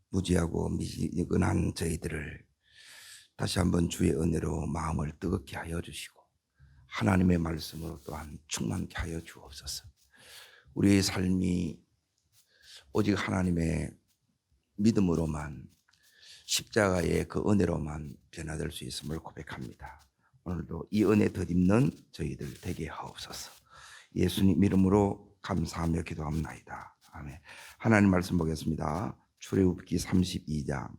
무지하고 미지근한 저희들을 다시 한번 주의 은혜로 마음을 뜨겁게 하여 주시고 하나님의 말씀으로 또한 충만케 하여 주옵소서. 우리의 삶이 오직 하나님의 믿음으로만, 십자가의 그 은혜로만 변화될 수 있음을 고백합니다. 오늘도 이 은혜 덧입는 저희들 되게 하옵소서. 예수님 이름으로 감사하며 기도합나이다. 아멘. 하나님 말씀 보겠습니다. 출애굽기 32장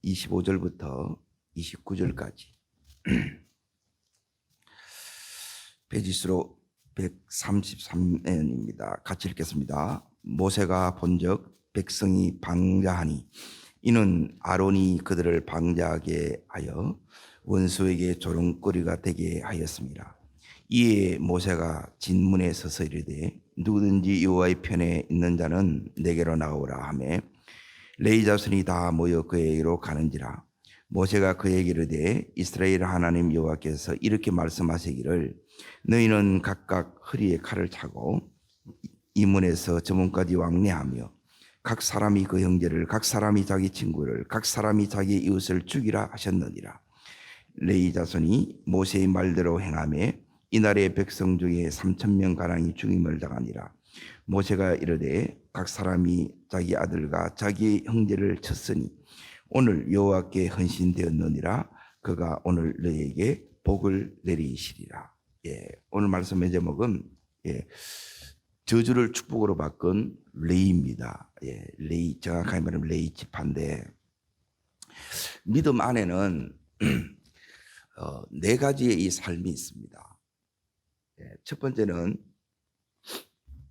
25절부터 29절까지 페이지수로 133면입니다. 같이 읽겠습니다. 모세가 본즉 백성이 방자하니 이는 아론이 그들을 방자하게 하여 원수에게 조롱거리가 되게 하였습니다. 이에 모세가 진문에 서서 이르되 누구든지 여호와의 편에 있는 자는 내게로 나오라 하매 레위 자손이 다 모여 그에게로 가는지라. 모세가 그에게 이르되 이스라엘 하나님 여호와께서 이렇게 말씀하시기를 너희는 각각 허리에 칼을 차고 이 문에서 저 문까지 왕래하며 각 사람이 그 형제를, 각 사람이 자기 친구를, 각 사람이 자기 이웃을 죽이라 하셨느니라. 레위 자손이 모세의 말대로 행하매 이날의 백성 중에 3,000명 가량이 죽임을 당하니라. 모세가 이르되 각 사람이 자기 아들과 자기 형제를 쳤으니 오늘 여호와께 헌신되었느니라. 그가 오늘 너희에게 복을 내리시리라. 오늘 말씀의 제목은 저주를 축복으로 바꾼 레위입니다. 레위, 정확하게 말하면 레위 지파인데, 믿음 안에는 네 가지의 이 삶이 있습니다. 첫 번째는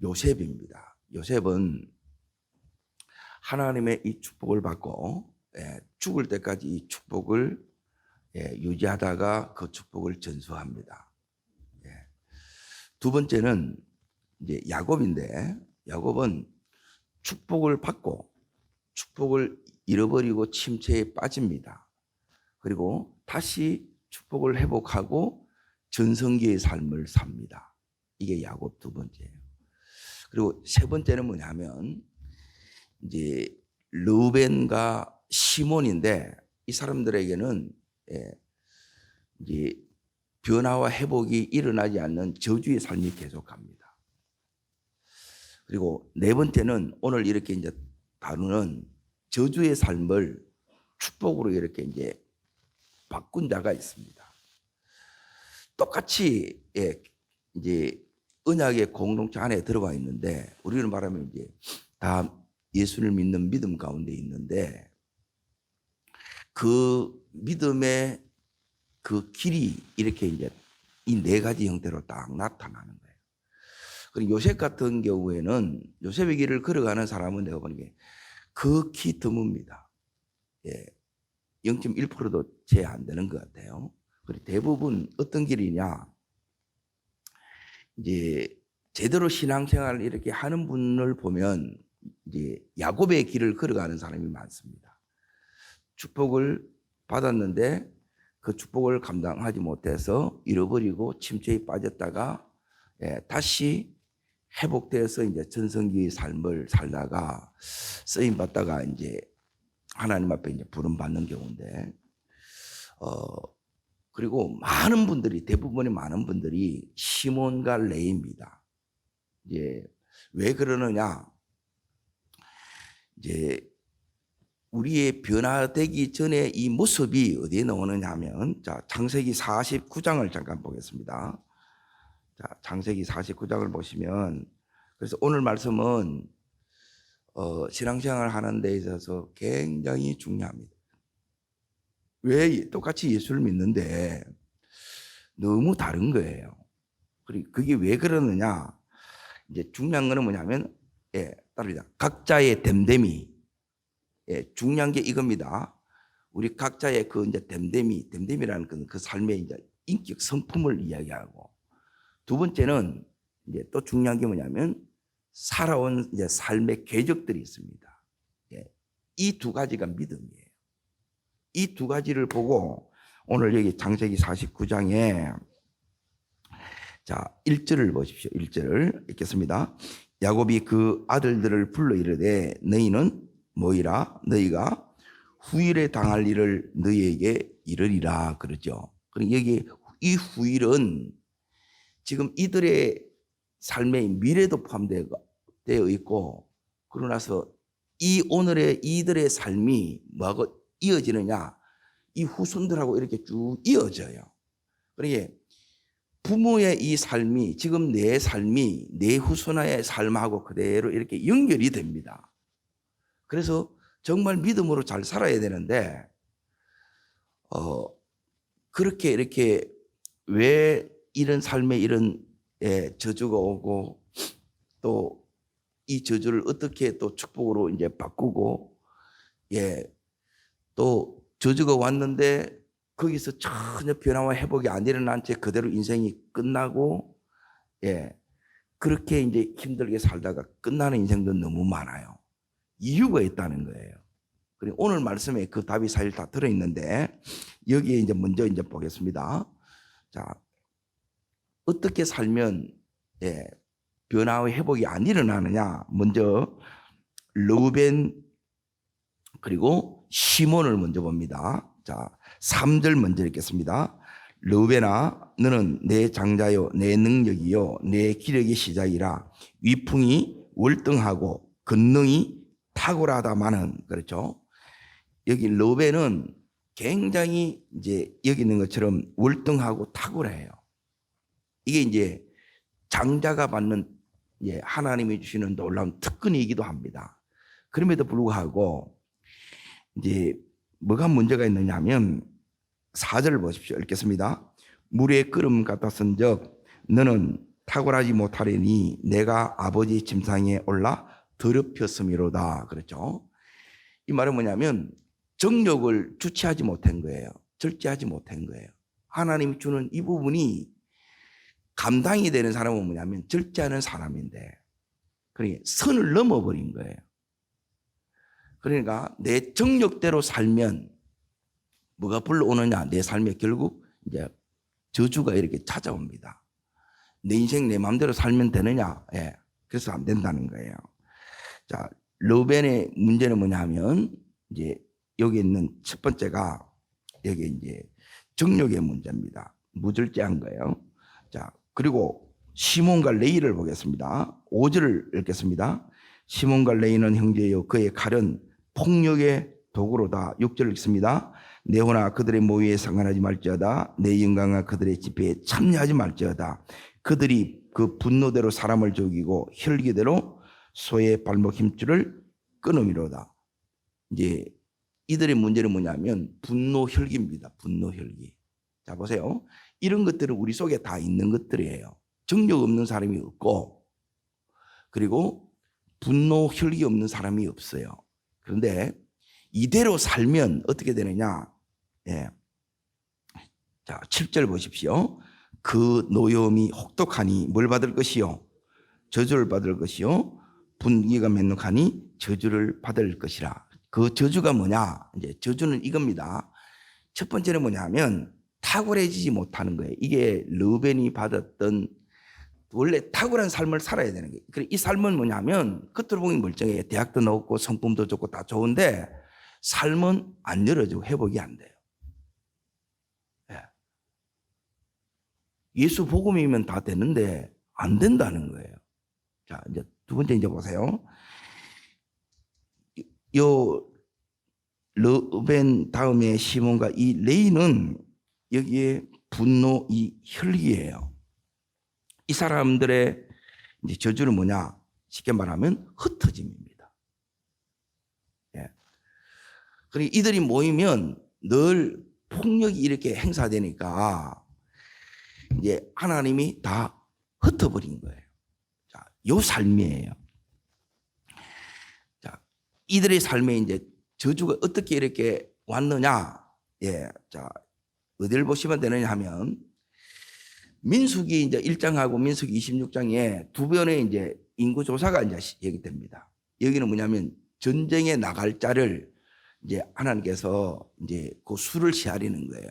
요셉입니다. 요셉은 하나님의 이 축복을 받고 죽을 때까지 이 축복을 유지하다가 그 축복을 전수합니다. 두 번째는 이제 야곱인데, 야곱은 축복을 받고 축복을 잃어버리고 침체에 빠집니다. 그리고 다시 축복을 회복하고 전성기의 삶을 삽니다. 이게 야곱 두 번째예요. 그리고 세 번째는 뭐냐면 이제 르벤과 시몬인데, 이 사람들에게는 이제 변화와 회복이 일어나지 않는 저주의 삶이 계속합니다. 그리고 네 번째는 오늘 이렇게 이제 다루는 저주의 삶을 축복으로 이렇게 이제 바꾼 자가 있습니다. 똑같이 이제 언약의 공동체 안에 들어가 있는데, 우리는 말하면 이제 다 예수를 믿는 믿음 가운데 있는데, 그 믿음의 그 길이 이렇게 이제 이 네 가지 형태로 딱 나타나는 거예요. 그리고 요셉 같은 경우에는 요셉의 길을 걸어가는 사람은 내가 보는 게 극히 드뭅니다. 0.1%도 채 안 되는 것 같아요. 그리고 대부분 어떤 길이냐, 이제 제대로 신앙생활을 이렇게 하는 분을 보면 이제 야곱의 길을 걸어가는 사람이 많습니다. 축복을 받았는데 그 축복을 감당하지 못해서 잃어버리고 침체에 빠졌다가 다시 회복돼서 이제 전성기의 삶을 살다가 쓰임 받다가 이제 하나님 앞에 이제 부름 받는 경우인데, 그리고 많은 분들이, 대부분의 많은 분들이 시몬과 레위입니다. 이제 왜 그러느냐? 이제 우리의 변화되기 전에 이 모습이 어디에 나오느냐 하면, 자, 창세기 49장을 잠깐 보겠습니다. 자, 창세기 49장을 보시면, 그래서 오늘 말씀은 신앙생활 하는 데 있어서 굉장히 중요합니다. 왜? 똑같이 예수를 믿는데 너무 다른 거예요. 그리고 그게 왜 그러느냐? 이제 중요한 거는 뭐냐면, 따르자. 각자의 됨됨이. 중요한 게 이겁니다. 우리 각자의 그 이제 됨됨이라는 그 삶의 이제 인격 성품을 이야기하고, 두 번째는 이제 또 중요한 게 뭐냐면 살아온 이제 삶의 궤적들이 있습니다. 이 두 가지가 믿음이에요. 이 두 가지를 보고 오늘 여기 창세기 49장에 자 1절을 보십시오. 1절을 읽겠습니다. 야곱이 그 아들들을 불러 이르되 너희는 모이라 너희가 후일에 당할 일을 너희에게 이르리라 그러죠. 그리고 여기 이 후일은 지금 이들의 삶의 미래도 포함되어 있고, 그러고 나서 이 오늘의 이들의 삶이 뭐하고 이어지느냐, 이 후손들하고 이렇게 쭉 이어져요. 그러니까 부모의 이 삶이 지금 내 삶이 내 후손의 삶하고 그대로 이렇게 연결이 됩니다. 그래서 정말 믿음으로 잘 살아야 되는데 그렇게 이렇게 왜 이런 삶에 이런 저주가 오고 또 이 저주를 어떻게 또 축복으로 이제 바꾸고 또 저주가 왔는데 거기서 전혀 변화와 회복이 안 일어난 채 그대로 인생이 끝나고 그렇게 이제 힘들게 살다가 끝나는 인생도 너무 많아요. 이유가 있다는 거예요. 그리고 오늘 말씀에 그 답이 사실 다 들어있는데 여기에 이제 먼저 이제 보겠습니다. 자, 어떻게 살면 변화와 회복이 안 일어나느냐? 먼저 르우벤 그리고 시몬을 먼저 봅니다. 자, 3절 먼저 읽겠습니다. 르우벤아 너는 내 장자요 내 능력이요 내 기력의 시작이라 위풍이 월등하고 권능이 탁월하다마는 그렇죠. 여기 르우벤은 굉장히 이제 여기 있는 것처럼 월등하고 탁월해요. 이게 이제 장자가 받는 하나님이 주시는 놀라운 특권이기도 합니다. 그럼에도 불구하고 이제 뭐가 문제가 있느냐 하면 4절을 보십시오. 읽겠습니다. 물의 끓음 같았은즉 너는 탁월하지 못하리니 내가 아버지 침상에 올라 더럽혔음이로다. 그렇죠. 이 말은 뭐냐면 정욕을 주체하지 못한 거예요. 절제하지 못한 거예요. 하나님이 주는 이 부분이 감당이 되는 사람은 뭐냐면 절제하는 사람인데 그러니까 선을 넘어버린 거예요. 그러니까 내 정욕대로 살면 뭐가 불러오느냐, 내 삶에 결국 이제 저주가 이렇게 찾아옵니다. 내 인생 내 마음대로 살면 되느냐? 그래서 안 된다는 거예요. 자, 르우벤의 문제는 뭐냐 하면 이제 여기 있는 첫 번째가 여기 이제 정욕의 문제입니다. 무절제한 거예요. 자, 그리고 시몬과 레이를 보겠습니다. 5절을 읽겠습니다. 시몬과 레이는 형제요 그의 칼은 폭력의 도구로다. 6절 읽습니다. 내 호나 그들의 모의에 상관하지 말지어다. 내 영광과 그들의 집회에 참여하지 말지어다. 그들이 그 분노대로 사람을 죽이고 혈기대로 소의 발목 힘줄을 끊음이로다. 이제 이들의 문제는 뭐냐면 분노 혈기입니다. 분노 혈기. 자, 보세요. 이런 것들은 우리 속에 다 있는 것들이에요. 정욕 없는 사람이 없고 그리고 분노 혈기 없는 사람이 없어요. 그런데 이대로 살면 어떻게 되느냐? 자, 7절 보십시오. 그 노여움이 혹독하니 뭘 받을 것이요? 저주를 받을 것이요. 분기가 맹독하니 저주를 받을 것이라. 그 저주가 뭐냐? 이제 저주는 이겁니다. 첫 번째는 뭐냐면 탁월해지지 못하는 거예요. 이게 르우벤이 받았던 원래 탁월한 삶을 살아야 되는 거예요. 그래, 이 삶은 뭐냐면 겉으로 보기 멀쩡해요. 대학도 나오고 성품도 좋고 다 좋은데 삶은 안 열어지고 회복이 안 돼요. 예수 복음이면 다 되는데 안 된다는 거예요. 자, 이제 두 번째 이제 보세요. 요 르우벤 다음에 시몬과 이 레이는 여기에 분노 이 혈기예요. 이 사람들의 이제 저주는 뭐냐? 쉽게 말하면 흩어짐입니다. 그리고 이들이 모이면 늘 폭력이 이렇게 행사되니까 이제 하나님이 다 흩어버린 거예요. 자, 요 삶이에요. 자, 이들의 삶에 이제 저주가 어떻게 이렇게 왔느냐? 자, 어디를 보시면 되느냐 하면 민수기 이제 1장하고 민수기 26장에 두 번의 이제 인구 조사가 이제 얘기됩니다. 여기는 뭐냐면 전쟁에 나갈 자를 이제 하나님께서 이제 그 수를 헤아리는 거예요.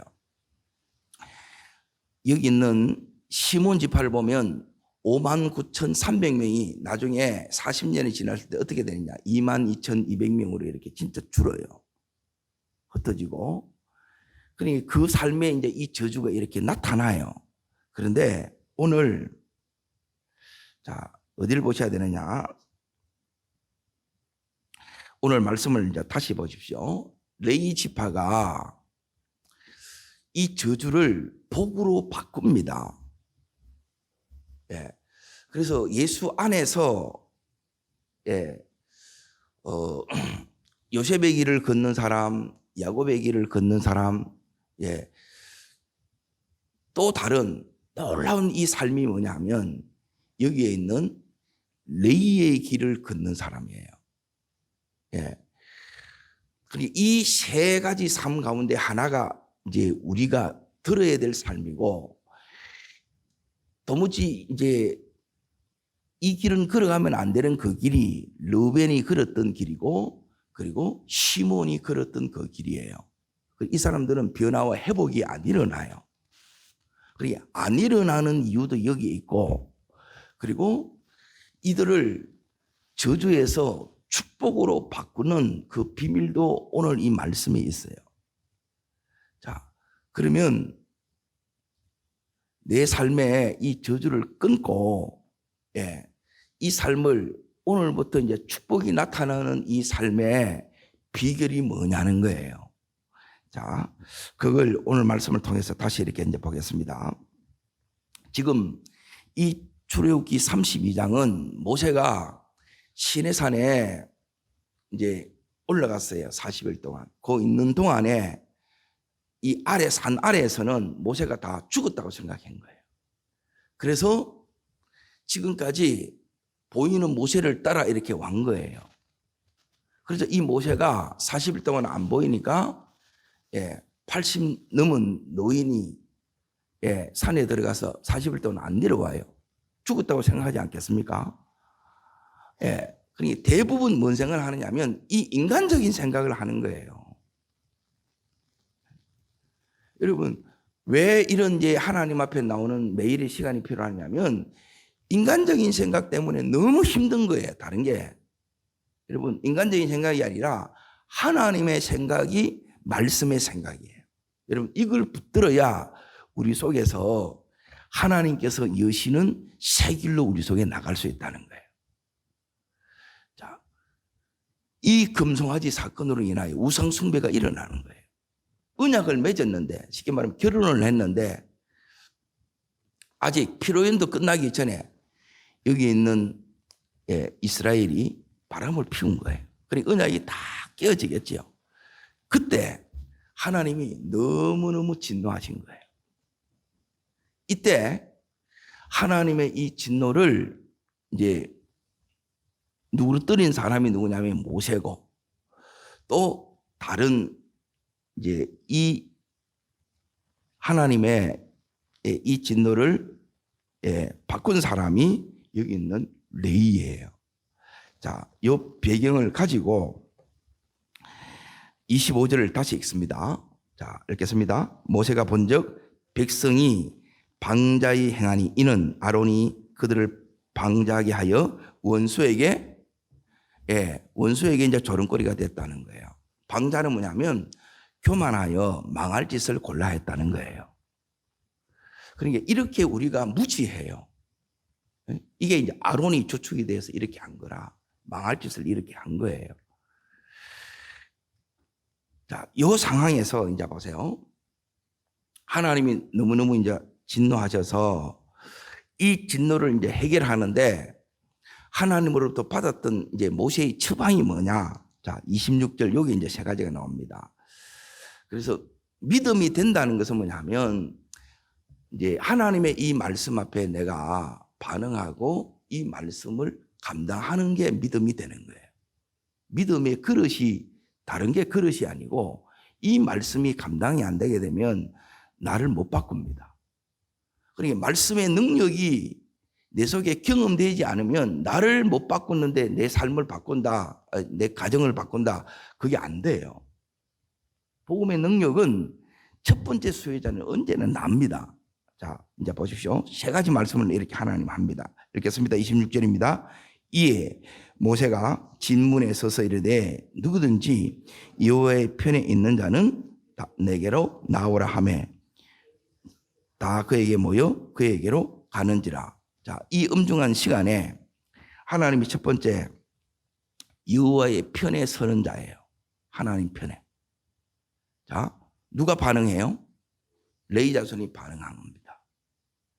여기 있는 시몬 지파를 보면 59,300명이 나중에 40년이 지났을 때 어떻게 되느냐. 22,200명으로 이렇게 진짜 줄어요. 흩어지고. 그러니까 그 삶에 이제 이 저주가 이렇게 나타나요. 그런데 오늘, 자, 어디를 보셔야 되느냐. 오늘 말씀을 이제 다시 보십시오. 레위 지파가 이 저주를 복으로 바꿉니다. 예. 그래서 예수 안에서 요셉의 길을 걷는 사람, 야곱의 길을 걷는 사람, 또 다른 놀라운 이 삶이 뭐냐면 여기에 있는 레위의 길을 걷는 사람이에요. 그리고 이 세 가지 삶 가운데 하나가 이제 우리가 들어야 될 삶이고, 도무지 이제 이 길은 걸어가면 안 되는 그 길이 르벤이 걸었던 길이고, 그리고 시몬이 걸었던 그 길이에요. 이 사람들은 변화와 회복이 안 일어나요. 그러니까 안 일어나는 이유도 여기에 있고, 그리고 이들을 저주에서 축복으로 바꾸는 그 비밀도 오늘 이 말씀에 있어요. 자, 그러면 내 삶에 이 저주를 끊고, 이 삶을 오늘부터 이제 축복이 나타나는 이 삶의 비결이 뭐냐는 거예요. 자, 그걸 오늘 말씀을 통해서 다시 이렇게 이제 보겠습니다. 지금 이 출애굽기 32장은 모세가 시내산에 이제 올라갔어요. 40일 동안. 그 있는 동안에 이 아래 산 아래에서는 모세가 다 죽었다고 생각한 거예요. 그래서 지금까지 보이는 모세를 따라 이렇게 왕 거예요. 그래서 이 모세가 40일 동안 안 보이니까 80 넘은 노인이 산에 들어가서 40일 동안 안 내려와요. 죽었다고 생각하지 않겠습니까? 그러니까 대부분 뭔 생각을 하느냐면 이 인간적인 생각을 하는 거예요. 여러분, 왜 이런 이제 하나님 앞에 나오는 매일의 시간이 필요하냐면 인간적인 생각 때문에 너무 힘든 거예요. 다른 게. 여러분, 인간적인 생각이 아니라 하나님의 생각이 말씀의 생각이에요. 여러분, 이걸 붙들어야 우리 속에서 하나님께서 여시는 새 길로 우리 속에 나갈 수 있다는 거예요. 자, 이 금송아지 사건으로 인하여 우상 숭배가 일어나는 거예요. 언약을 맺었는데, 쉽게 말하면 결혼을 했는데 아직 피로연도 끝나기 전에 여기 있는 이스라엘이 바람을 피운 거예요. 그러니까 언약이 다 깨어지겠죠. 그때 하나님이 너무너무 진노하신 거예요. 이때 하나님의 이 진노를 이제 누구로 떨인 사람이 누구냐면 모세고, 또 다른 이제 이 하나님의 이 진노를 바꾼 사람이 여기 있는 레위예요. 자, 이 배경을 가지고 25절을 다시 읽습니다. 자, 읽겠습니다. 모세가 본즉 백성이 방자히 행하니 이는 아론이 그들을 방자하게 하여 원수에게 이제 조롱거리가 됐다는 거예요. 방자는 뭐냐면 교만하여 망할 짓을 골라 했다는 거예요. 그러니까 이렇게 우리가 무지해요. 이게 이제 아론이 주축이 돼서 이렇게 한 거라. 망할 짓을 이렇게 한 거예요. 자, 이 상황에서 이제 보세요. 하나님이 너무너무 이제 진노하셔서 이 진노를 이제 해결하는데 하나님으로부터 받았던 이제 모세의 처방이 뭐냐? 자, 26절 여기 이제 세 가지가 나옵니다. 그래서 믿음이 된다는 것은 뭐냐면 이제 하나님의 이 말씀 앞에 내가 반응하고 이 말씀을 감당하는 게 믿음이 되는 거예요. 믿음의 그릇이 다른 게 그릇이 아니고 이 말씀이 감당이 안 되게 되면 나를 못 바꿉니다. 그러니까 말씀의 능력이 내 속에 경험되지 않으면 나를 못 바꾸는데 내 삶을 바꾼다, 내 가정을 바꾼다, 그게 안 돼요. 복음의 능력은 첫 번째 수혜자는 언제나 납니다. 자, 이제 보십시오. 세 가지 말씀을 이렇게 하나님 합니다. 읽겠습니다. 26절입니다. 이에 모세가 진문에 서서 이르되 누구든지 여호와의 편에 있는 자는 다 내게로 나오라 하매 다 그에게 모여 그에게로 가는지라. 자, 이 엄중한 시간에 하나님이 첫 번째 여호와의 편에 서는 자예요. 하나님 편에. 자, 누가 반응해요? 레위 자손이 반응한 겁니다.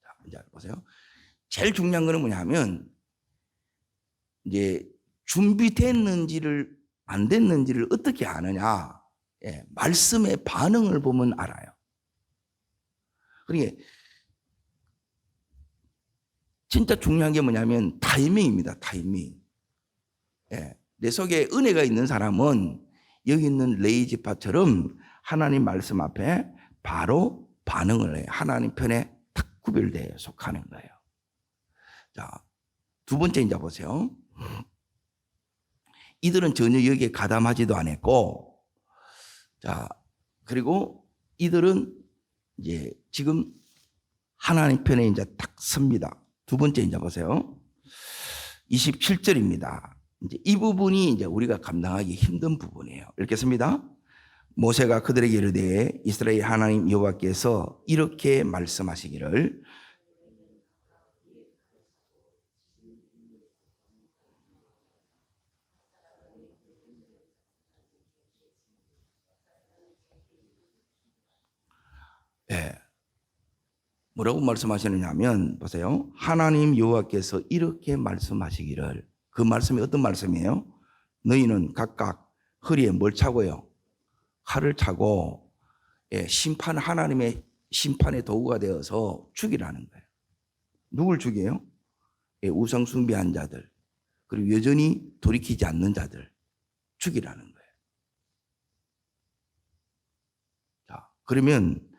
자, 이제 보세요. 제일 중요한 거는 뭐냐면 이제 준비됐는지를 안 됐는지를 어떻게 아느냐? 예, 말씀의 반응을 보면 알아요. 그러니까 진짜 중요한 게 뭐냐면 타이밍입니다. 타이밍. 예, 내 속에 은혜가 있는 사람은 여기 있는 레위 지파처럼 하나님 말씀 앞에 바로 반응을 해요. 하나님 편에 탁 구별되어 속하는 거예요. 자, 두 번째 이제 보세요. 이들은 전혀 여기에 가담하지도 않았고, 자, 그리고 이들은 이제 지금 하나님 편에 이제 딱 섭니다. 두 번째 이제 보세요. 27절입니다. 이제 이 부분이 이제 우리가 감당하기 힘든 부분이에요. 읽겠습니다. 모세가 그들에게 이르되 이스라엘 하나님 여호와께서 이렇게 말씀하시기를 예. 뭐라고 말씀하시느냐면 보세요. 하나님 여호와께서 이렇게 말씀하시기를 그 말씀이 어떤 말씀이에요? 너희는 각각 허리에 뭘 차고요? 칼을 차고 예, 하나님의 심판의 도구가 되어서 죽이라는 거예요. 누굴 죽여요? 예, 우상 숭배한 자들 그리고 여전히 돌이키지 않는 자들 죽이라는 거예요. 자, 그러면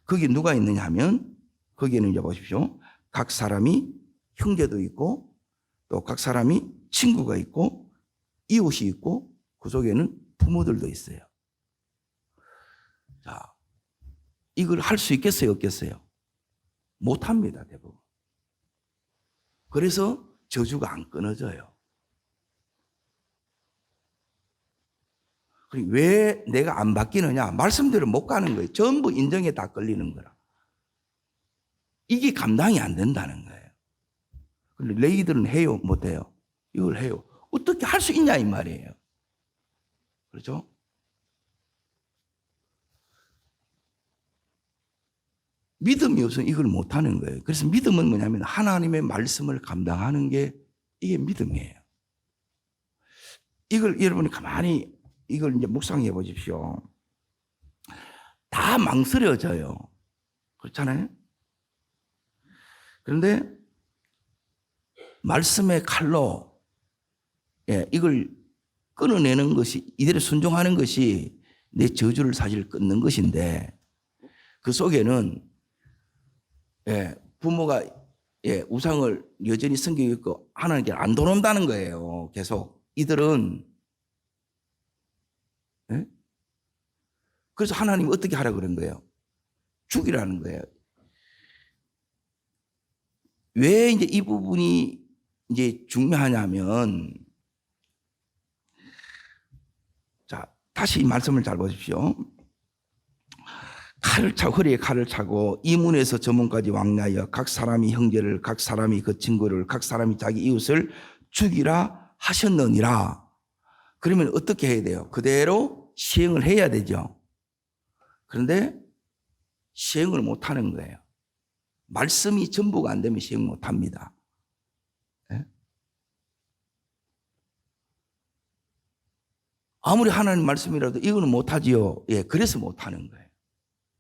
거기 누가 있느냐 하면 거기에는 이제 보십시오. 각 사람이 형제도 있고 또 각 사람이 친구가 있고 이웃이 있고 그 속에는 부모들도 있어요. 자, 이걸 할 수 있겠어요? 없겠어요? 못합니다, 대부분. 그래서 저주가 안 끊어져요. 왜 내가 안 바뀌느냐? 말씀대로 못 가는 거예요. 전부 인정에 다 걸리는 거라. 이게 감당이 안 된다는 거예요. 근데 레위들은 해요? 못해요? 이걸 해요. 어떻게 할 수 있냐 이 말이에요. 그렇죠? 믿음이 없으면 이걸 못하는 거예요. 그래서 믿음은 뭐냐면 하나님의 말씀을 감당하는 게 이게 믿음이에요. 이걸 여러분이 가만히 이걸 이제 묵상해 보십시오. 다 망설여져요. 그렇잖아요? 그런데 말씀의 칼로 예, 이걸 끊어내는 것이 이대로 순종하는 것이 내 저주를 사실 끊는 것인데 그 속에는 예, 부모가 예, 우상을 여전히 섬기고 있고 하나님께 안 돌아온다는 거예요. 계속 이들은 예? 그래서 하나님이 어떻게 하라 그런 거예요? 죽이라는 거예요. 왜 이제 이 부분이 이제 중요하냐면 자, 다시 이 말씀을 잘 보십시오. 허리에 칼을 차고 이 문에서 저 문까지 왕래하여 각 사람이 형제를 각 사람이 그 친구를 각 사람이 자기 이웃을 죽이라 하셨느니라. 그러면 어떻게 해야 돼요? 그대로 시행을 해야 되죠. 그런데 시행을 못하는 거예요. 말씀이 전부가 안 되면 시행 못합니다. 예? 아무리 하나님 말씀이라도 이거는 못하지요. 예, 그래서 못하는 거예요.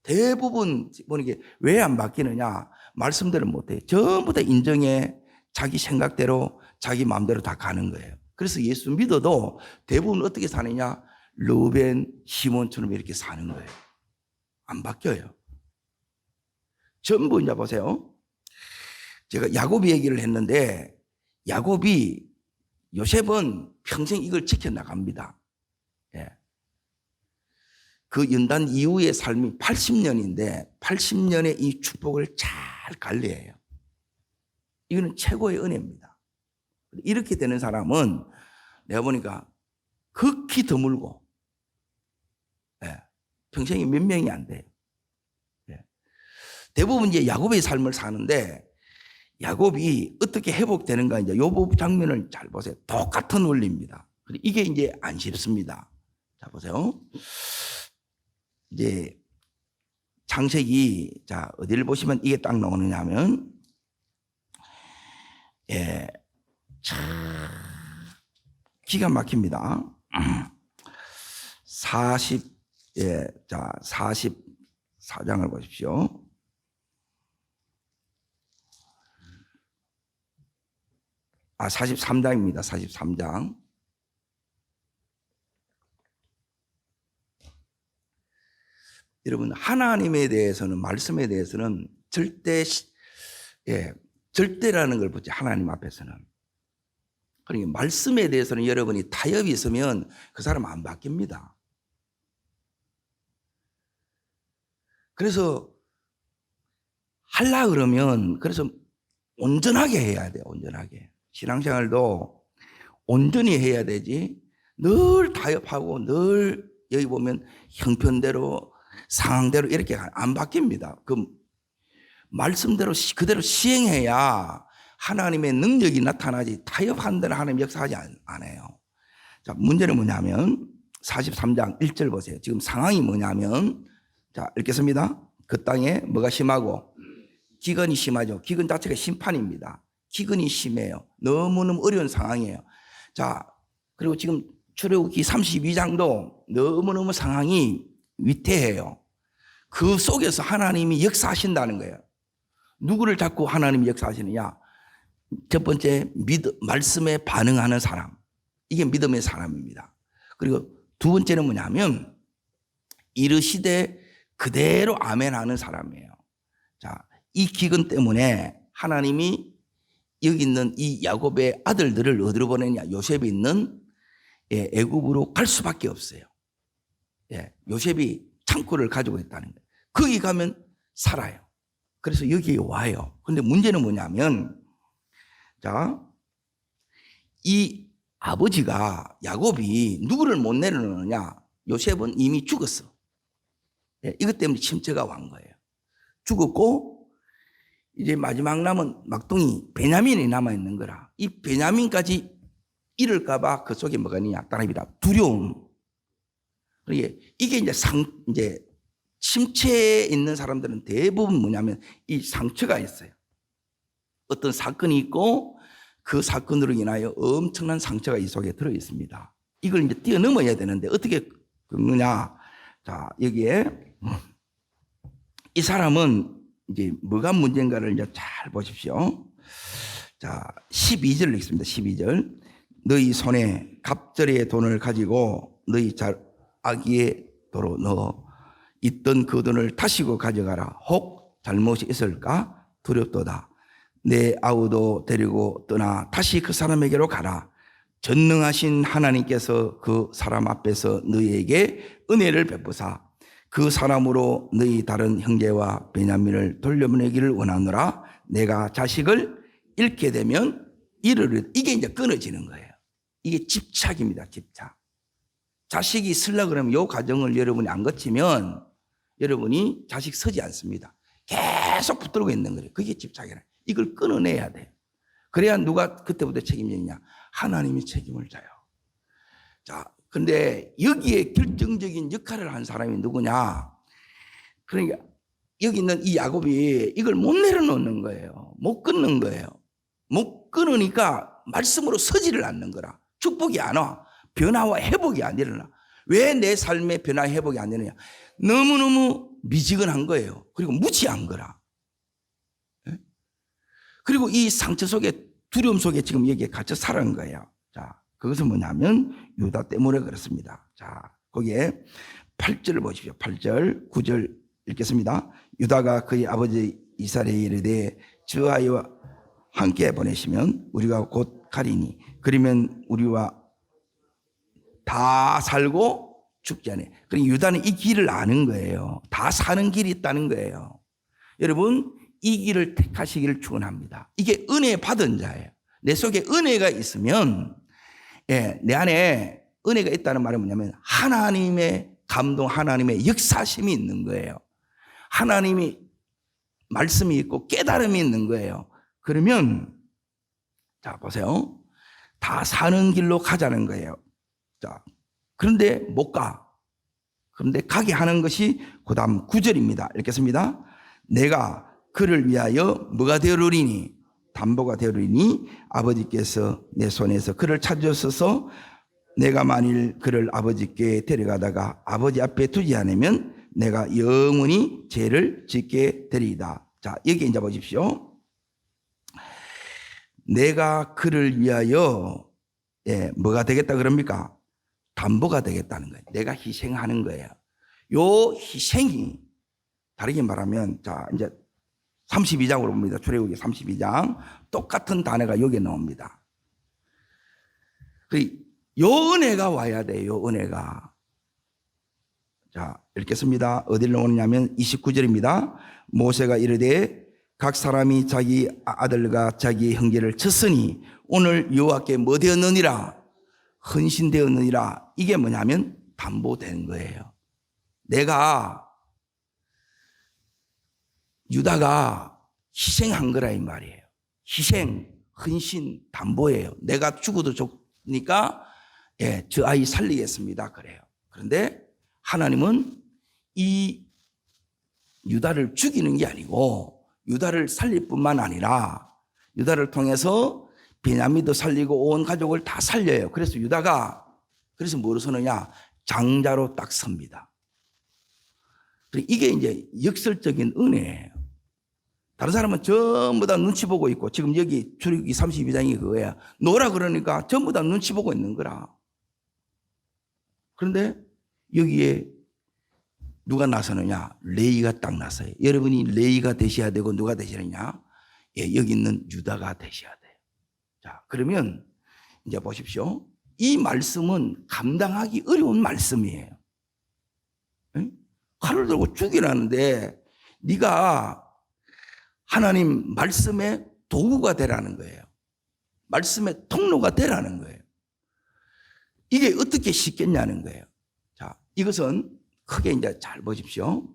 대부분 보니까 왜 안 바뀌느냐? 말씀대로 못해요. 전부 다 인정해 자기 생각대로 자기 마음대로 다 가는 거예요. 그래서 예수 믿어도 대부분 어떻게 사느냐? 르우벤, 시몬처럼 이렇게 사는 거예요. 안 바뀌어요. 전부 이제 보세요. 제가 야곱이 얘기를 했는데 야곱이 요셉은 평생 이걸 지켜나갑니다. 예. 그 연단 이후의 삶이 80년인데 80년의 이 축복을 잘 관리해요. 이거는 최고의 은혜입니다. 이렇게 되는 사람은 내가 보니까 극히 드물고, 평생이 몇 명이 안 돼요. 대부분 이제 야곱의 삶을 사는데 야곱이 어떻게 회복되는가, 이제 요 장면을 잘 보세요. 똑같은 원리입니다. 이게 이제 안 쉽습니다. 자, 보세요. 이제 창세기, 자, 어디를 보시면 이게 딱 나오느냐 하면, 참 기가 막힙니다. 44장을 보십시오. 아, 43장입니다. 43장. 여러분, 하나님에 대해서는, 말씀에 대해서는 절대라는 걸 보지, 하나님 앞에서는. 그러니까 말씀에 대해서는 여러분이 타협이 있으면 그 사람 안 바뀝니다. 그래서 하려 그러면, 그래서 온전하게 해야 돼요. 온전하게. 신앙생활도 온전히 해야 되지, 늘 타협하고 늘 여기 보면 형편대로 상황대로 이렇게 안 바뀝니다. 그 말씀대로 그대로 시행해야 하나님의 능력이 나타나지, 타협한 대로 하나님 역사하지 않아요. 자, 문제는 뭐냐면 43장 1절 보세요. 지금 상황이 뭐냐면, 자, 읽겠습니다. 그 땅에 뭐가 심하고 기근이 심하죠. 기근 자체가 심판입니다. 기근이 심해요. 너무너무 어려운 상황이에요. 자, 그리고 지금 출애굽기 32장도 너무너무 상황이 위태해요. 그 속에서 하나님이 역사하신다는 거예요. 누구를 자꾸 하나님이 역사하시느냐? 첫 번째, 말씀에 반응하는 사람. 이게 믿음의 사람입니다. 그리고 두 번째는 뭐냐면 이르시되 그대로 아멘하는 사람이에요. 자, 이 기근 때문에 하나님이 여기 있는 이 야곱의 아들들을 어디로 보내냐? 요셉이 있는 애굽으로 갈 수밖에 없어요. 요셉이 창고를 가지고 있다는 거예요. 거기 가면 살아요. 그래서 여기에 와요. 근데 문제는 뭐냐면, 자, 이 아버지가, 야곱이 누구를 못 내려놓느냐? 요셉은 이미 죽었어. 이것 때문에 침체가 온 거예요. 죽었고 이제 마지막 남은 막둥이 베냐민이 남아있는 거라. 이 베냐민까지 잃을까봐 그 속에 뭐가 있느냐? 따라합니다. 두려움. 이게 이제 침체에 있는 사람들은 대부분 뭐냐면 이 상처가 있어요. 어떤 사건이 있고 그 사건으로 인하여 엄청난 상처가 이 속에 들어 있습니다. 이걸 이제 뛰어넘어야 되는데 어떻게 그러느냐? 자, 여기에 이 사람은 이제 뭐가 문제인가를 이제 잘 보십시오. 자, 12절 읽습니다. 12절. 너희 손에 갑절의 돈을 가지고 너희 아기의 도로 넣어 있던 그 돈을 타시고 가져가라. 혹 잘못이 있을까 두렵도다. 내 아우도 데리고 떠나 다시 그 사람에게로 가라. 전능하신 하나님께서 그 사람 앞에서 너희에게 은혜를 베푸사 그 사람으로 너희 다른 형제와 베냐민을 돌려보내기를 원하노라. 내가 자식을 잃게 되면 이르르. 이게 이제 끊어지는 거예요. 이게 집착입니다. 집착. 자식이 쓰려고 그러면 이 과정을 여러분이 안 거치면 여러분이 자식 서지 않습니다. 계속 붙들고 있는 거예요. 그게 집착이라. 이걸 끊어내야 돼요. 그래야 누가 그때부터 책임지느냐? 하나님이 책임을 져요. 자, 근데 여기에 결정적인 역할을 한 사람이 누구냐? 그러니까 여기 있는 이 야곱이 이걸 못 내려놓는 거예요. 못 끊는 거예요. 못 끊으니까 말씀으로 서지를 않는 거라. 축복이 안 와. 변화와 회복이 안 일어나. 왜 내 삶의 변화 회복이 안 되느냐? 너무너무 미지근한 거예요. 그리고 무지한 거라. 그리고 이 상처 속에, 두려움 속에 지금 여기에 갇혀 살아는 거예요. 자, 그것은 뭐냐면 유다 때문에 그렇습니다. 자, 거기에 8절을 보십시오. 8절, 9절 읽겠습니다. 유다가 그의 아버지 이스라엘에 이르되 저아이와 함께 보내시면 우리가 곧 가리니 그러면 우리와 다 살고 죽지 않아요. 그러니까 유다는 이 길을 아는 거예요. 다 사는 길이 있다는 거예요. 여러분, 이 길을 택하시기를 축원합니다. 이게 은혜 받은 자예요. 내 속에 은혜가 있으면, 내 안에 은혜가 있다는 말은 뭐냐면 하나님의 감동, 하나님의 역사심이 있는 거예요. 하나님이 말씀이 있고 깨달음이 있는 거예요. 그러면 자 보세요. 다 사는 길로 가자는 거예요. 자, 그런데 못 가. 그런데 가게 하는 것이 그 다음 9절입니다. 읽겠습니다. 내가 그를 위하여 뭐가 되어르리니? 담보가 되어르리니 아버지께서 내 손에서 그를 찾으셔서 내가 만일 그를 아버지께 데려가다가 아버지 앞에 두지 않으면 내가 영원히 죄를 짓게 되리이다. 자, 여기 이제 보십시오. 내가 그를 위하여 뭐가 되겠다 그럽니까? 담보가 되겠다는 거예요. 내가 희생하는 거예요. 요 희생이 다르게 말하면 자 이제 32장으로 봅니다. 출애굽기 32장 똑같은 단어가 여기에 나옵니다. 요 은혜가 와야 돼요. 요 은혜가. 자, 읽겠습니다. 어디로 오느냐면 29절입니다. 모세가 이르되 각 사람이 자기 아들과 자기 형제를 쳤으니 오늘 여호와께 뭐 되었느니라? 헌신되었느니라. 이게 뭐냐면 담보되는 거예요. 내가 유다가 희생한 거라 이 말이에요. 희생, 헌신, 담보예요. 내가 죽어도 좋으니까 저 아이 살리겠습니다. 그래요. 그런데 하나님은 이 유다를 죽이는 게 아니고 유다를 살릴 뿐만 아니라 유다를 통해서 베냐민도 살리고 온 가족을 다 살려요. 그래서 유다가 그래서 뭐로 서느냐? 장자로 딱 섭니다. 이게 이제 역설적인 은혜예요. 다른 사람은 전부 다 눈치 보고 있고 지금 여기 출애굽기 32장이 그거야. 노라 그러니까 전부 다 눈치 보고 있는 거라. 그런데 여기에 누가 나서느냐? 레위가 딱 나서요. 여러분이 레위가 되셔야 되고 누가 되시느냐? 여기 있는 유다가 되셔야 돼요. 자, 그러면 이제 보십시오. 이 말씀은 감당하기 어려운 말씀이에요. 응? 칼을 들고 죽이라는데 네가 하나님 말씀의 도구가 되라는 거예요. 말씀의 통로가 되라는 거예요. 이게 어떻게 쉽겠냐는 거예요. 자, 이것은 크게 이제 잘 보십시오.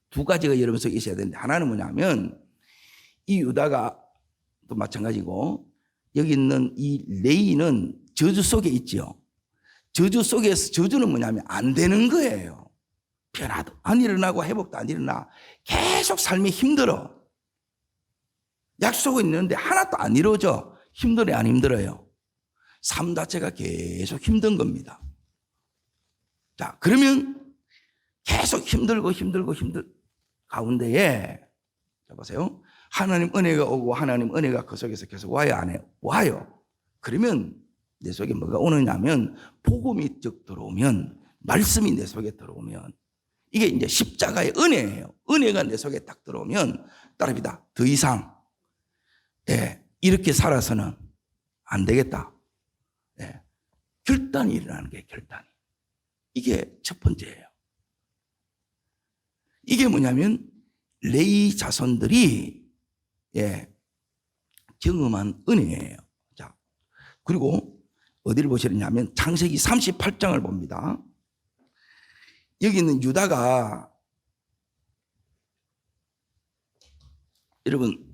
두 가지가 여러분 속에 있어야 되는데 하나는 뭐냐면 이 유다가 또 마찬가지고 여기 있는 이 레위는 저주 속에 있죠. 저주 속에서 저주는 뭐냐면 안 되는 거예요. 변화도 안 일어나고 회복도 안 일어나. 계속 삶이 힘들어. 약속은 있는데 하나도 안 이루어져. 힘들어요, 안 힘들어요? 삶 자체가 계속 힘든 겁니다. 자, 그러면 계속 힘들 가운데에 자 보세요. 하나님 은혜가 오고 하나님 은혜가 그 속에서 계속 와요, 안 해요? 와요. 그러면 내 속에 뭐가 오느냐면 복음이 쭉 들어오면 말씀이 내 속에 들어오면 이게 이제 십자가의 은혜예요. 은혜가 내 속에 딱 들어오면 따릅니다. 더 이상 이렇게 살아서는 안 되겠다. 결단이 일어나는 게 결단이. 이게 첫 번째예요. 이게 뭐냐면 레위 자손들이 경험한 은혜예요. 자, 그리고 어디를 보시느냐면 창세기 38장을 봅니다. 여기 있는 유다가 여러분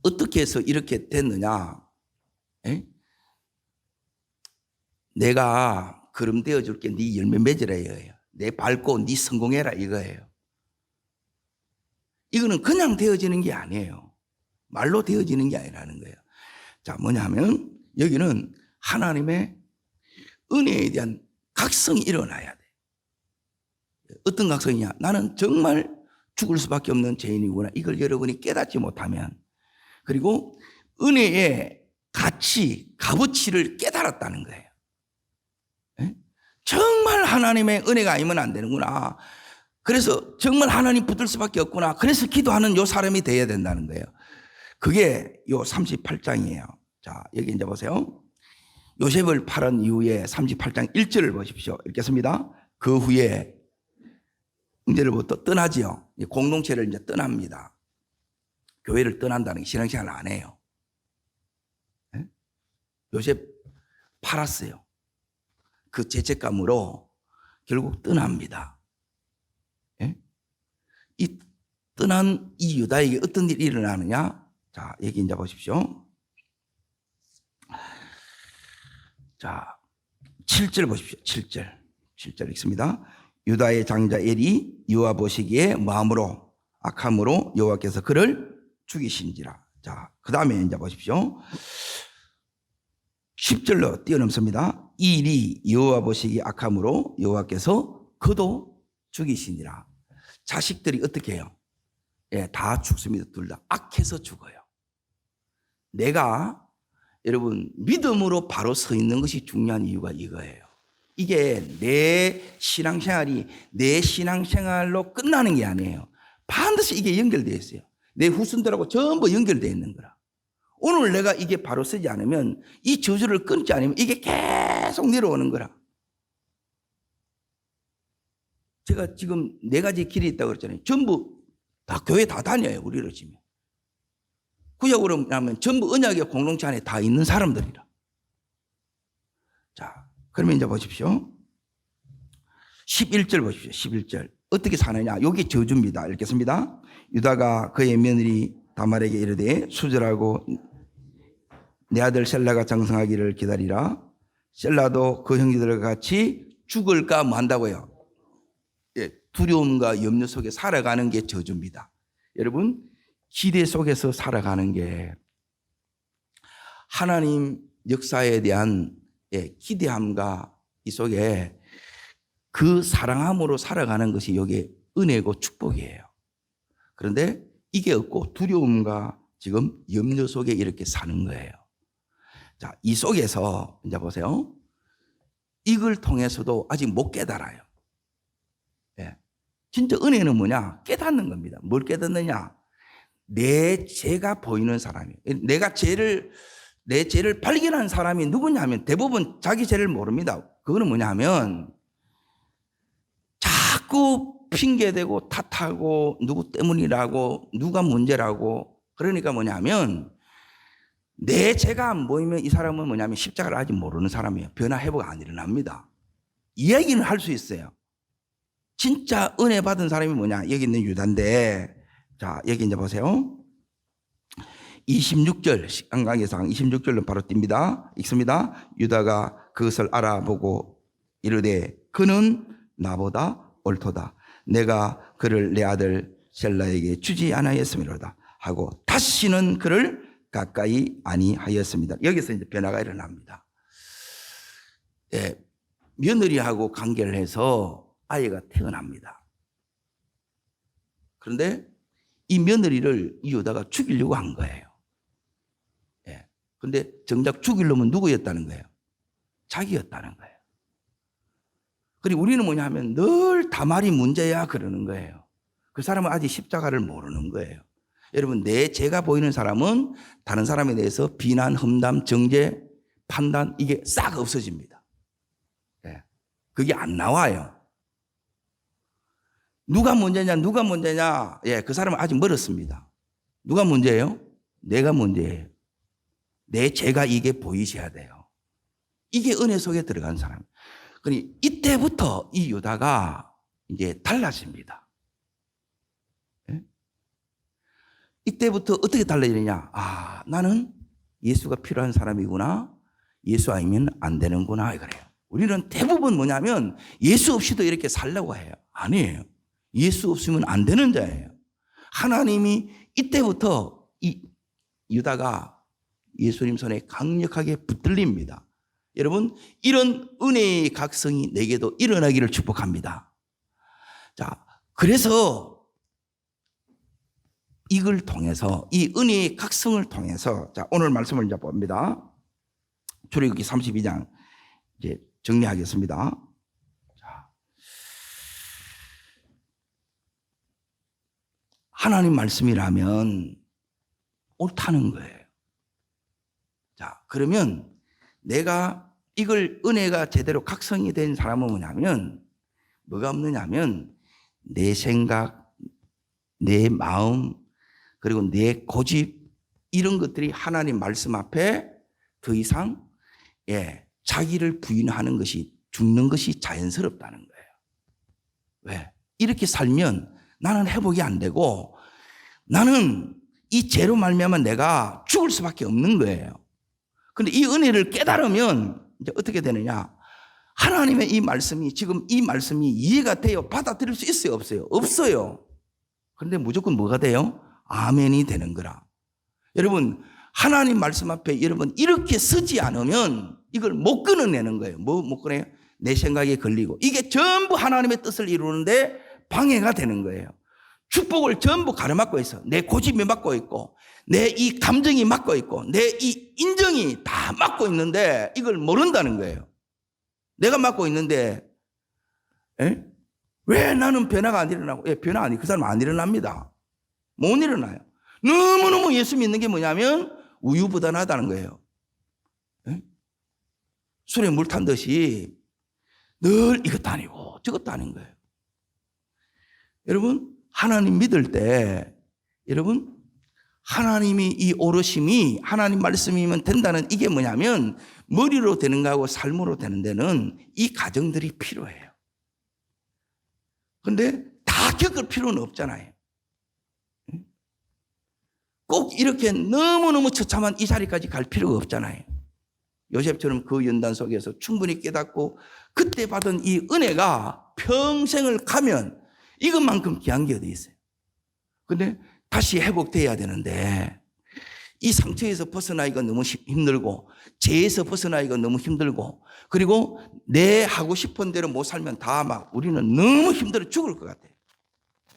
어떻게 해서 이렇게 됐느냐? 내가 그름 되어줄게. 네 열매 맺으라 이거예요. 내 밟고 네 성공해라 이거예요. 이거는 그냥 되어지는 게 아니에요. 말로 되어지는 게 아니라는 거예요. 자, 뭐냐면 여기는 하나님의 은혜에 대한 각성이 일어나야 돼. 어떤 각성이냐? 나는 정말 죽을 수밖에 없는 죄인이구나. 이걸 여러분이 깨닫지 못하면 그리고 은혜의 가치, 값어치를 깨달았다는 거예요. 정말 하나님의 은혜가 아니면 안 되는구나. 그래서 정말 하나님 붙들 수밖에 없구나. 그래서 기도하는 요 사람이 돼야 된다는 거예요. 그게 요 38장이에요. 자, 여기 이제 보세요. 요셉을 팔은 이후에 38장 1절을 보십시오. 읽겠습니다. 그 후에 형제들부터 떠나지요. 공동체를 이제 떠납니다. 교회를 떠난다는 게 신앙생활을 안 해요. 네? 요셉 팔았어요. 그 죄책감으로 결국 떠납니다. 네? 이 떠난 이 유다에게 어떤 일이 일어나느냐? 자, 여기 이제 보십시오. 자, 7절 보십시오. 7절 읽습니다. 유다의 장자 엘이 여호와 보시기에 마음으로 악함으로 여호와께서 그를 죽이신지라. 자, 그 다음에 이제 보십시오. 10절로 뛰어넘습니다. 이 일이 여호와 보시기에 악함으로 여호와께서 그도 죽이시니라. 자식들이 어떻게 해요? 예, 다 죽습니다. 둘 다 악해서 죽어요. 내가 여러분 믿음으로 바로 서 있는 것이 중요한 이유가 이거예요. 이게 내 신앙생활이 내 신앙생활로 끝나는 게 아니에요. 반드시 이게 연결되어 있어요. 내 후손들하고 전부 연결되어 있는 거라. 오늘 내가 이게 바로 서지 않으면 이 저주를 끊지 않으면 이게 계속 내려오는 거라. 제가 지금 4가지 길이 있다고 그랬잖아요. 전부 다 교회 다 다녀요. 우리로 치면. 구약으로 하면 전부 언약의 공동체 안에 다 있는 사람들이라. 자, 그러면 이제 보십시오. 11절 보십시오. 11절. 어떻게 사느냐? 여기 저주입니다. 읽겠습니다. 유다가 그의 며느리 다말에게 이르되 수절하고 내 아들 셀라가 장성하기를 기다리라. 셀라도 그 형제들과 같이 죽을까 뭐 한다고요. 예, 두려움과 염려 속에 살아가는 게 저주입니다. 여러분, 기대 속에서 살아가는 게 하나님 역사에 대한 기대함과 이 속에 그 사랑함으로 살아가는 것이 여기에 은혜고 축복이에요. 그런데 이게 없고 두려움과 지금 염려 속에 이렇게 사는 거예요. 자, 이 속에서 이제 보세요. 이걸 통해서도 아직 못 깨달아요. 예. 진짜 은혜는 뭐냐? 깨닫는 겁니다. 뭘 깨닫느냐? 내 죄가 보이는 사람이. 내 죄를 발견한 사람이 누구냐 하면 대부분 자기 죄를 모릅니다. 그거는 뭐냐 하면 자꾸 핑계대고 탓하고 누구 때문이라고 누가 문제라고 그러니까 뭐냐 하면 내 죄가 안 보이면 이 사람은 뭐냐면 십자가를 아직 모르는 사람이에요. 변화 회복 안 일어납니다. 이야기는 할 수 있어요. 진짜 은혜 받은 사람이 뭐냐? 여기 있는 유다인데 자, 여기 이제 보세요. 26절, 한강에상 26절로 바로 띱니다. 읽습니다. 유다가 그것을 알아보고 이르되 그는 나보다 옳도다. 내가 그를 내 아들 셀라에게 주지 아니하였음이로다 하고 다시는 그를 가까이 아니하였습니다. 여기서 이제 변화가 일어납니다. 예, 며느리하고 관계를 해서 아이가 태어납니다. 그런데 이 며느리를 이 유다가 죽이려고 한 거예요. 예. 근데 정작 죽이려면 누구였다는 거예요? 자기였다는 거예요. 그리고 우리는 뭐냐 하면 늘 다말이 문제야 그러는 거예요. 그 사람은 아직 십자가를 모르는 거예요. 여러분, 내 죄가 보이는 사람은 다른 사람에 대해서 비난, 험담, 정죄, 판단 이게 싹 없어집니다. 예. 그게 안 나와요. 누가 문제냐? 예, 그 사람은 아직 멀었습니다. 누가 문제예요? 내가 문제예요. 내 죄가 이게 보이셔야 돼요. 이게 은혜 속에 들어간 사람. 그러니 이때부터 이 유다가 이제 달라집니다. 예? 이때부터 어떻게 달라지느냐? 아, 나는 예수가 필요한 사람이구나. 예수 아니면 안 되는구나. 그래요. 우리는 대부분 뭐냐면 예수 없이도 이렇게 살려고 해요. 아니에요. 예수 없으면 안 되는 자예요. 하나님이 이때부터 이 유다가 예수님 손에 강력하게 붙들립니다. 여러분, 이런 은혜의 각성이 내게도 일어나기를 축복합니다. 자, 그래서 이걸 통해서 이 은혜의 각성을 통해서 자, 오늘 말씀을 이제 봅니다. 출애굽기 32장 이제 정리하겠습니다. 하나님 말씀이라면 옳다는 거예요. 자, 그러면 내가 이걸 은혜가 제대로 각성이 된 사람은 뭐냐면 뭐가 없느냐면 내 생각, 내 마음, 그리고 내 고집 이런 것들이 하나님 말씀 앞에 더 이상 자기를 부인하는 것이 죽는 것이 자연스럽다는 거예요. 왜? 이렇게 살면 나는 회복이 안 되고 나는 이 죄로 말미암아 내가 죽을 수밖에 없는 거예요. 그런데 이 은혜를 깨달으면 이제 어떻게 되느냐? 하나님의 이 말씀이 지금 이 말씀이 이해가 돼요? 받아들일 수 있어요? 없어요? 없어요. 그런데 무조건 뭐가 돼요? 아멘이 되는 거라. 여러분 하나님 말씀 앞에 여러분 이렇게 서지 않으면 이걸 못 끊어내는 거예요. 못 끊어요? 내 생각에 걸리고 이게 전부 하나님의 뜻을 이루는데 방해가 되는 거예요. 축복을 전부 가로막고 있어. 내 고집이 막고 있고 내 이 감정이 막고 있고 내 이 인정이 다 막고 있는데 이걸 모른다는 거예요. 내가 막고 있는데 왜 나는 변화가 안 일어나고? 변화 아니 그 사람 안 일어납니다. 못 일어나요. 너무너무 예수 믿는 게 뭐냐면 우유부단하다는 거예요. 술에 물 탄 듯이 늘 이것도 아니고 저것도 아닌 거예요. 여러분 하나님 믿을 때 여러분 하나님이 이 오르심이 하나님 말씀이면 된다는 이게 뭐냐면 머리로 되는 거하고 삶으로 되는 데는 이 과정들이 필요해요. 그런데 다 겪을 필요는 없잖아요. 꼭 이렇게 너무너무 처참한 이 자리까지 갈 필요가 없잖아요. 요셉처럼 그 연단 속에서 충분히 깨닫고 그때 받은 이 은혜가 평생을 가면 이것만큼 귀한 게 어디 있어요. 그런데 다시 회복돼야 되는데 이 상처에서 벗어나기가 너무 힘들고 죄에서 벗어나기가 너무 힘들고 그리고 내 하고 싶은 대로 못 살면 다 막 우리는 너무 힘들어 죽을 것 같아요.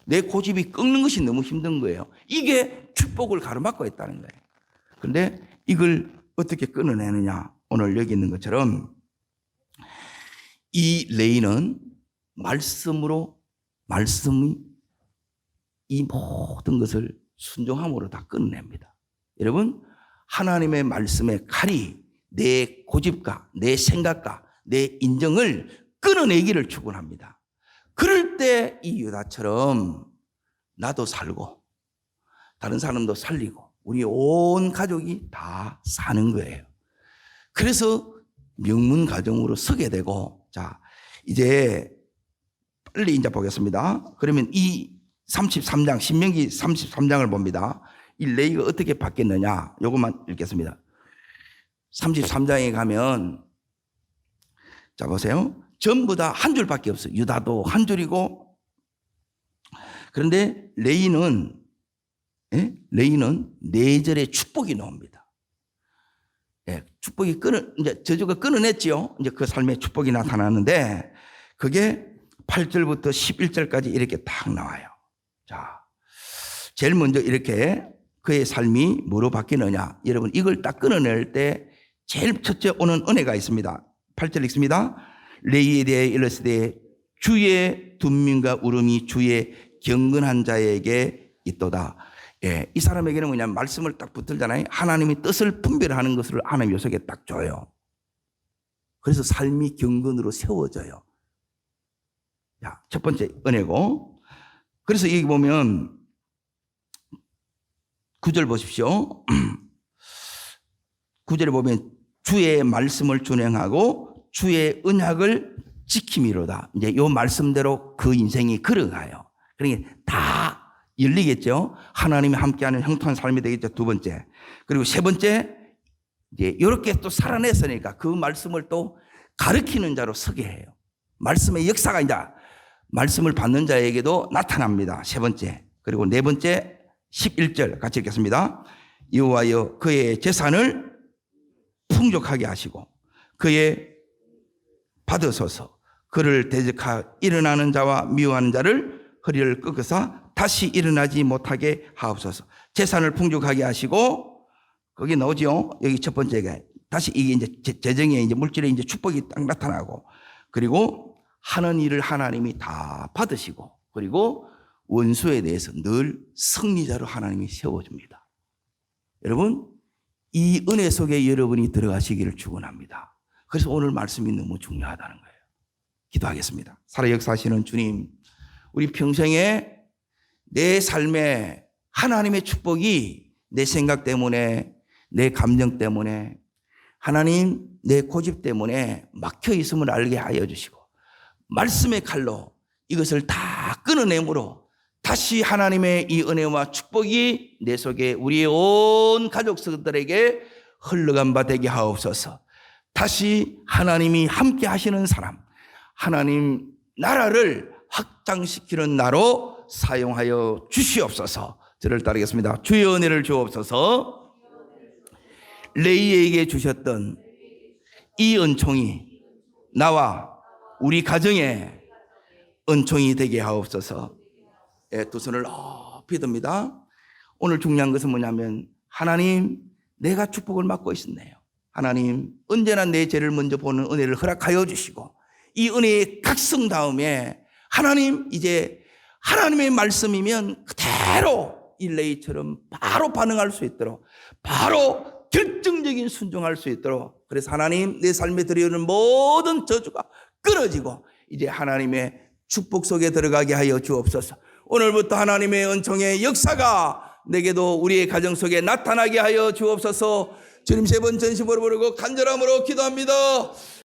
내 고집이 꺾는 것이 너무 힘든 거예요. 이게 축복을 가로막고 있다는 거예요. 그런데 이걸 어떻게 끊어내느냐. 오늘 여기 있는 것처럼 이 레이는 말씀이 이 모든 것을 순종함으로 다 끊어냅니다. 여러분 하나님의 말씀의 칼이 내 고집과 내 생각과 내 인정을 끊어내기를 축원합니다. 그럴 때 이 유다처럼 나도 살고 다른 사람도 살리고 우리 온 가족이 다 사는 거예요. 그래서 명문 가정으로 서게 되고 자 이제 빨리 이제 보겠습니다. 그러면 이 33장 신명기 33장을 봅니다. 이 레이가 어떻게 바뀌었느냐 이것만 읽겠습니다. 33장에 가면 자 보세요. 전부 다 한 줄밖에 없어요. 유다도 한 줄이고 그런데 레이는 네 절의 축복이 나옵니다. 축복이 이제 저주가 끊어냈지요. 이제 그 삶에 축복이 나타나는데 그게 8절부터 11절까지 이렇게 딱 나와요. 자, 제일 먼저 이렇게 그의 삶이 뭐로 바뀌느냐. 여러분 이걸 딱 끊어낼 때 제일 첫째 오는 은혜가 있습니다. 8절 읽습니다. 레이에 대해 일렀으되 주의 둔민과 울음이 주의 경건한 자에게 있도다. 이 사람에게는 뭐냐면 말씀을 딱 붙들잖아요. 하나님의 뜻을 분별하는 것을 하나님 요속에 딱 줘요. 그래서 삶이 경건으로 세워져요. 자, 첫 번째 은혜고. 그래서 여기 보면 9절 보십시오. 9절에 보면 주의 말씀을 준행하고 주의 언약을 지킴이로다. 이제 이 말씀대로 그 인생이 걸어가요. 그러니까 다 열리겠죠. 하나님이 함께하는 형통한 삶이 되겠죠. 두 번째. 그리고 세 번째 이제 이렇게 또 살아냈으니까 그 말씀을 또 가르치는 자로 서게 해요. 말씀의 역사가 이제 말씀을 받는 자에게도 나타납니다. 세 번째. 그리고 네 번째 11절 같이 읽겠습니다. 여호와여 그의 재산을 풍족하게 하시고 그의 받으소서 그를 대적하 일어나는 자와 미워하는 자를 허리를 꺾으사 다시 일어나지 못하게 하옵소서. 재산을 풍족하게 하시고 거기 나오죠. 여기 첫 번째가 다시 이게 이제 재정에 이제 물질에 이제 축복이 딱 나타나고 그리고 하는 일을 하나님이 다 받으시고 그리고 원수에 대해서 늘 승리자로 하나님이 세워줍니다. 여러분 이 은혜 속에 여러분이 들어가시기를 축원합니다. 그래서 오늘 말씀이 너무 중요하다는 거예요. 기도하겠습니다. 살아 역사하시는 주님, 우리 평생에 내 삶에 하나님의 축복이 내 생각 때문에, 내 감정 때문에, 하나님 내 고집 때문에 막혀 있음을 알게 하여 주시고, 말씀의 칼로 이것을 다 끊어내므로 다시 하나님의 이 은혜와 축복이 내 속에 우리의 온 가족들에게 흘러간 바 되게 하옵소서. 다시 하나님이 함께 하시는 사람, 하나님 나라를 확장시키는 나로 사용하여 주시옵소서. 저를 따르겠습니다. 주의 은혜를 주옵소서. 레이에게 주셨던 이 은총이 나와 우리 가정에 은총이 되게 하옵소서. 두 손을 높이 듭니다. 오늘 중요한 것은 뭐냐면, 하나님 내가 축복을 받고 있었네요. 하나님 언제나 내 죄를 먼저 보는 은혜를 허락하여 주시고, 이 은혜의 각성 다음에 하나님 이제 하나님의 말씀이면 그대로 일레이처럼 바로 반응할 수 있도록, 바로 결정적인 순종할 수 있도록, 그래서 하나님 내 삶에 들여오는 모든 저주가 끊어지고 이제 하나님의 축복 속에 들어가게 하여 주옵소서. 오늘부터 하나님의 은총의 역사가 내게도 우리의 가정 속에 나타나게 하여 주옵소서. 주님 세 번 전심으로 부르고 간절함으로 기도합니다.